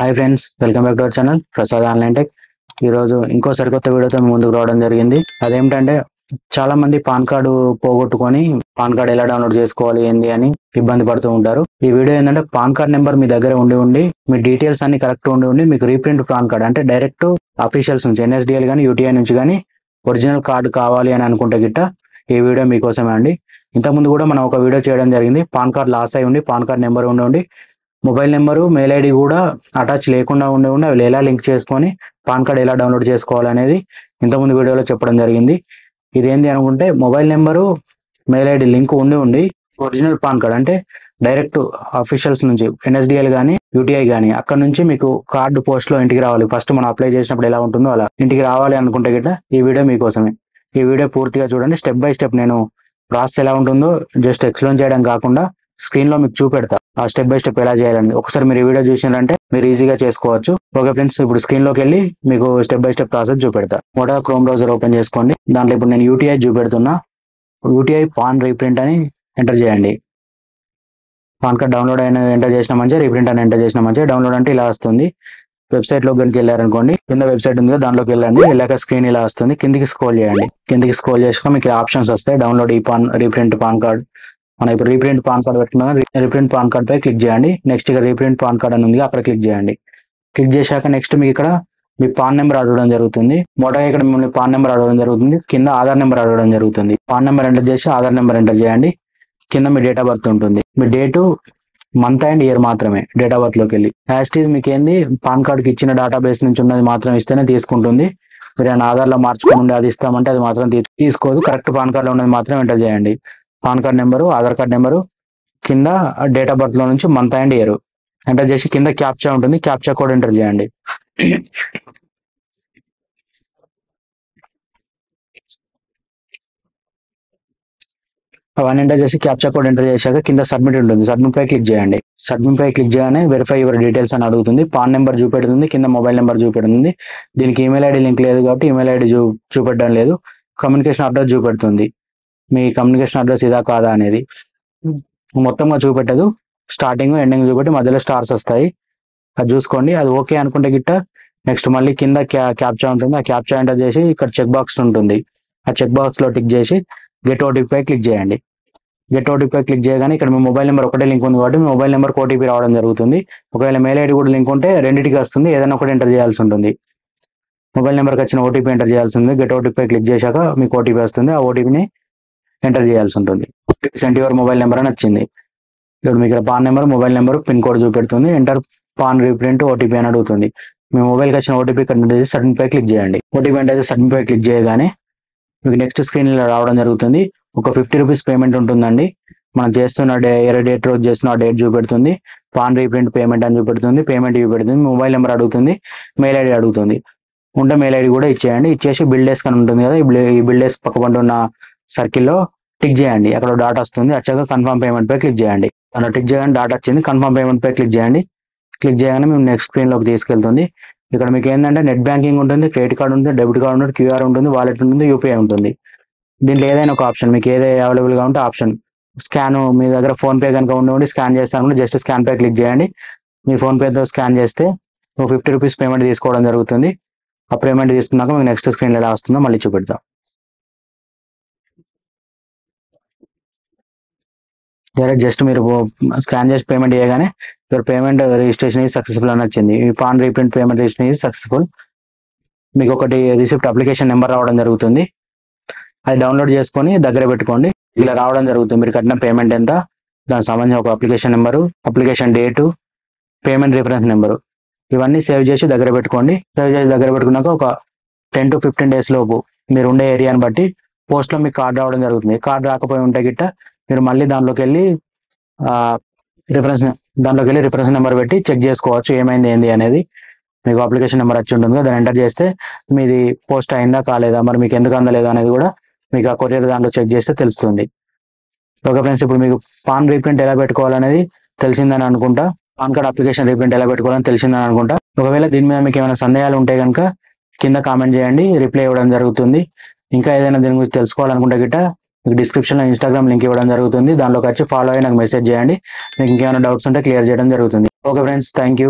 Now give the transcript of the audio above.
Hi friends, welcome back to our channel Prasad online tech. ఈరోజు ఇంకో సరికొత్త వీడియోతో మీ ముందుకు రావడం జరిగింది. అదేమిటంటే చాలా మంది పాన్ కార్డు పోగొట్టుకొని పాన్ కార్డు ఎలా డౌన్లోడ్ చేసుకోవాలి ఏంది అని ఇబ్బంది పడుతూ ఉంటారు. ఈ వీడియో ఏంటంటే పాన్ కార్డ్ నెంబర్ మీ దగ్గర ఉండి మీ డీటెయిల్స్ అన్ని కరెక్ట్ ఉండి మీకు రీప్రింట్ పాన్ కార్డ్ అంటే డైరెక్ట్ అఫీషియల్స్ నుంచి ఎన్ఎస్డిఎల్ కానీ యూటీఐ నుంచి కానీ ఒరిజినల్ కార్డు కావాలి అని అనుకుంటే గిట్ట ఈ వీడియో మీకోసమే అండి. ఇంతకుముందు కూడా మనం ఒక వీడియో చేయడం జరిగింది. పాన్ కార్డ్ లాస్ అయి ఉండి పాన్ కార్డ్ నెంబర్ ఉండి మొబైల్ నెంబరు మెయిల్ ఐడి కూడా అటాచ్ లేకుండా ఉండి అవి ఎలా లింక్ చేసుకొని పాన్ కార్డ్ ఎలా డౌన్లోడ్ చేసుకోవాలనేది ఇంతకుముందు వీడియోలో చెప్పడం జరిగింది. ఇదేంటి అనుకుంటే mobile number mail ID link ఉండి ఒరిజినల్ పాన్ కార్డ్ అంటే డైరెక్ట్ అఫీషియల్స్ నుంచి ఎన్ఎస్డిఎల్ కానీ యూటీఐ కానీ అక్కడ నుంచి మీకు కార్డు పోస్ట్లో ఇంటికి రావాలి. ఫస్ట్ మనం అప్లై చేసినప్పుడు ఎలా ఉంటుందో అలా ఇంటికి రావాలి అనుకుంటే గిట్ట ఈ వీడియో మీకోసమే. ఈ వీడియో పూర్తిగా చూడండి. స్టెప్ బై స్టెప్ నేను ప్రాసెస్ ఎలా ఉంటుందో జస్ట్ ఎక్స్ప్లెయిన్ చేయడం కాకుండా స్క్రీన్ లో మీకు చూపెడతా ఆ స్టెప్ బై స్టెప్ ఎలా చేయాలని. ఒకసారి మీరు ఈ వీడియో చూసినారంటే మీరు ఈజీగా చేసుకోవచ్చు. ఓకే ఫ్రెండ్స్, ఇప్పుడు స్క్రీన్ లోకి వెళ్ళి మీకు స్టెప్ బై స్టెప్ ప్రాసెస్ చూపెడతా. మొదట క్రోమ్ బ్రౌజర్ ఓపెన్ చేసుకోండి. దాంట్లో ఇప్పుడు నేను యూటీఐ చూపెడుతున్నా. యూటీఐ పాన్ రీప్రింట్ అని ఎంటర్ చేయండి. పాన్ కార్డ్ డౌన్లోడ్ అయిన ఎంటర్ చేసిన మంచిగా, రీప్రింట్ అని ఎంటర్ చేసిన మంచిగా. డౌన్లోడ్ అంటే ఇలా వస్తుంది. వెబ్సైట్ లో కనుక వెళ్ళారనుకోండి, కింద వెబ్సైట్ ఉంది, దాంట్లోకి వెళ్ళండి. వెళ్ళాక స్క్రీన్ ఇలా వస్తుంది. కిందికి స్క్రోల్ చేయండి. కిందికి స్క్రోల్ చేసాక మీకు ఆప్షన్స్ వస్తాయి. డౌన్లోడ్ ఈ పాన్ రీప్రింట్ పాన్ కార్డ్. మనం ఇప్పుడు రీప్రింట్ పాన్ కార్డ్ పెట్టుకున్నా, రీప్రింట్ పాన్ కార్డ్ పై క్లిక్ చేయండి. నెక్స్ట్ ఇక్కడ రీప్రింట్ పాన్ కార్డ్ అని ఉంది, అక్కడ క్లిక్ చేయండి. క్లిక్ చేశాక నెక్స్ట్ మీకు ఇక్కడ మీ పాన్ నెంబర్ అడగడం జరుగుతుంది. మొదటగా ఇక్కడ మిమ్మల్ని పాన్ నెంబర్ అడగడం జరుగుతుంది. కింద ఆధార్ నెంబర్ అడగడం జరుగుతుంది. పాన్ నెంబర్ ఎంటర్ చేసి ఆధార్ నెంబర్ ఎంటర్ చేయండి. కింద మీ డేట్ ఆఫ్ బర్త్ ఉంటుంది. మీ డేటు, మంత్ అండ్ ఇయర్ మాత్రమే డేట్ ఆఫ్ బర్త్ లోకి వెళ్ళి. యాస్టీజ్ మీకు ఏంది పాన్ కార్డ్కి ఇచ్చిన డేటాబేస్ నుంచి ఉన్నది మాత్రం ఇస్తేనే తీసుకుంటుంది. మీరు ఏమైనా ఆధార్లో మార్చుకుని ఉండి అది ఇస్తామంటే అది మాత్రం తీసుకోదు. కరెక్ట్ పాన్ కార్డ్లో ఉన్నది మాత్రం ఎంటర్ చేయండి. Pan card number, Aadhaar card number, కింద డేట్ ఆఫ్ బర్త్ లో నుంచి మంత్ అండ్ ఇయర్ ఎంటర్ చేసి కింద క్యాప్చా ఉంటుంది, క్యాప్చా కోడ్ ఎంటర్ చేయండి. అవన్నీ ఎంటర్ చేసి క్యాప్చా కోడ్ ఎంటర్ చేశాక కింద సబ్మిట్ ఉంటుంది. సబ్మిట్ పై క్లిక్ చేయండి. సబ్మిట్ పై క్లిక్ చేయగానే వెరిఫై యువర్ డీటెయిల్స్ అని అడుగుతుంది. పాన్ నెంబర్ చూపెడుతుంది, కింద మొబైల్ నెంబర్ చూపెడుతుంది. దీనికి ఈమెయిల్ ఐడి లింక్ లేదు కాబట్టి ఈమెయిల్ ఐడి చూపెట్టడం లేదు. కమ్యూనికేషన్ అడ్రస్ చూపెడుతుంది. మీ కమ్యూనికేషన్ అడ్రస్ ఇదా కాదా అనేది మొత్తంగా చూపెట్టదు. స్టార్టింగ్ ఎండింగ్ చూపెట్టి మధ్యలో స్టార్స్ వస్తాయి, అది చూసుకోండి. అది ఓకే అనుకుంటే గిట్ట నెక్స్ట్ మళ్ళీ కింద క్యాప్చా ఉంటుంది. ఆ క్యాప్చా ఎంటర్ చేసి ఇక్కడ చెక్ బాక్స్ ఉంటుంది. ఆ చెక్ బాక్స్ లో టిక్ చేసి గెట్ ఓటీపీ పై క్లిక్ చేయండి. గెట్ ఓటీపీ పై క్లిక్ చేయగానే ఇక్కడ మీ మొబైల్ నెంబర్ ఒకటే లింక్ ఉంది కాబట్టి మీ మొబైల్ నెంబర్ ఓటీపీ రావడం జరుగుతుంది. ఒకవేళ మెయిల్ ఐడి కూడా లింక్ ఉంటే రెండింటికి వస్తుంది. ఏదైనా ఒకటి ఎంటర్ చేయాల్సి ఉంటుంది. మొబైల్ నెంబర్కి వచ్చిన ఓటీపీ ఎంటర్ చేయాల్సి ఉంది. గెట్ ఓటీపీ పై క్లిక్ చేశాక మీకు ఓటీపీ వస్తుంది. ఆ ఓటీపీని ఎంటర్ చేయాల్సి ఉంటుంది. సెండ్ యువర్ మొబైల్ నెంబర్ అని వచ్చింది. ఇప్పుడు మీకు pan number, mobile number, pin code చూపెడుతుంది. ఎంటర్ పాన్ రీప్రింట్ ఓటీపీ అని అడుగుతుంది. మీ మొబైల్కి వచ్చిన ఓటీపీ ఎంటర్ చేసి సబ్మిట్ పై క్లిక్ చేయండి. ఓటీపీ ఎంటర్ చేసి సబ్మిట్ పై క్లిక్ చేయగానే మీకు నెక్స్ట్ స్క్రీన్ ఇలా రావడం జరుగుతుంది. ఒక 50 రూపీస్ పేమెంట్ ఉంటుందండి. మనం చేస్తున్న ఏ డేట్ రోజు చేస్తున్న ఆ డేట్ చూపెడుతుంది. పాన్ రీప్రింట్ పేమెంట్ అని చూపెడుతుంది. పేమెంట్ చూపెడుతుంది. మొబైల్ నెంబర్ అడుగుతుంది. మెయిల్ ఐడి అడుగుతుంది. ఉంటే మెయిల్ ఐడి కూడా ఇచ్చేయండి. ఇచ్చేసి బిల్ డేస్క్ అని ఉంటుంది కదా, ఈ బిల్ డేస్క్ పక్కపంట ఉన్న సర్కిల్లో టిక్ చేయండి. అక్కడ డాట్ వస్తుంది. వచ్చాక కన్ఫర్మ్ పేమెంట్ పై క్లిక్ చేయండి. అలా టిక్ చేయగానే డాట్ వచ్చింది. కన్ఫర్మ్ పేమెంట్ పై క్లిక్ చేయండి. క్లిక్ చేయగానే మేము నెక్స్ట్ స్క్రీన్ లోకి తీసుకెళ్తుంది. ఇక్కడ మీకు ఏంటంటే నెట్ బ్యాంకింగ్ ఉంటుంది, క్రెడిట్ కార్డ్ ఉంటుంది, డెబిట్ కార్డ్ ఉంటుంది, క్యూఆర్ ఉంటుంది, వాలెట్ ఉంటుంది, యూపీఐ ఉంటుంది. దీంట్లో ఏదైనా ఒక ఆప్షన్ మీకు ఏదైతే అవైలబుల్గా ఉంటే ఆప్షన్. స్కాన్ మీ దగ్గర ఫోన్పే కనుక ఉండి స్కాన్ చేస్తాను, జస్ట్ స్కాన్ పై క్లిక్ చేయండి. మీ ఫోన్పేతో స్కాన్ చేస్తే 50 రూపీస్ పేమెంట్ తీసుకోవడం జరుగుతుంది. ఆ పేమెంట్ తీసుకున్నాక మీకు నెక్స్ట్ స్క్రీన్ ఎలా వస్తుందో మళ్ళీ చూపెడతాం. డైరెక్ట్ జస్ట్ మీరు స్కాన్ చేసి పేమెంట్ చేయగానే your payment registration is successful అని వచ్చింది. ఈ pan reprint payment registration is successful. మీకు ఒకటి రిసిప్ట్ అప్లికేషన్ నెంబర్ రావడం జరుగుతుంది. అది డౌన్లోడ్ చేసుకొని దగ్గర పెట్టుకోండి. ఇలా రావడం జరుగుతుంది. మీరు కట్టిన పేమెంట్ ఎంత, దానికి సంబంధించిన ఒక application number, application date, payment reference number, ఇవన్నీ సేవ్ చేసి దగ్గర పెట్టుకోండి. సేవ్ చేసి దగ్గర పెట్టుకున్నాక ఒక 10 to 15 days లోపు మీరు ఉండే ఏరియాని బట్టి పోస్ట్లో మీకు కార్డు రావడం జరుగుతుంది. కార్డు రాకపోయి ఉంటే గిట్ట మీరు మళ్ళీ దాంట్లోకి వెళ్ళి రిఫరెన్స్ నెంబర్ పెట్టి చెక్ చేసుకోవచ్చు ఏమైంది ఏంది అనేది. మీకు అప్లికేషన్ నెంబర్ వచ్చి ఉంటుంది, దాన్ని ఎంటర్ చేస్తే మీది పోస్ట్ అయిందా కాలేదా, మరి మీకు ఎందుకు అందలేదా అనేది కూడా మీకు ఆ కొరియర్ దాంట్లో చెక్ చేస్తే తెలుస్తుంది. ఓకే ఫ్రెండ్స్, ఇప్పుడు మీకు పాన్ రీప్రింట్ ఎలా పెట్టుకోవాలనేది తెలిసిందని అనుకుంటా. పాన్ కార్డ్ అప్లికేషన్ రీప్రింట్ ఎలా పెట్టుకోవాలని తెలిసిందని అనుకుంటా. ఒకవేళ దీని మీద మీకు ఏమైనా సందేహాలు ఉంటే కనుక కింద కామెంట్ చేయండి, రిప్లై ఇవ్వడం జరుగుతుంది. ఇంకా ఏదైనా దీని గురించి తెలుసుకోవాలనుకుంటే గిట్ట మీకు డిస్క్రిప్షన్లో ఇన్స్టాగ్రామ్ లింక్ ఇవ్వడం జరుగుతుంది. దాంట్లోకి వచ్చి ఫాలో అయ్యి నాకు మెసేజ్ చేయండి. మీకు ఇంకేమైనా డౌట్స్ ఉంటే క్లియర్ చేయడం జరుగుతుంది. Okay friends, thank you.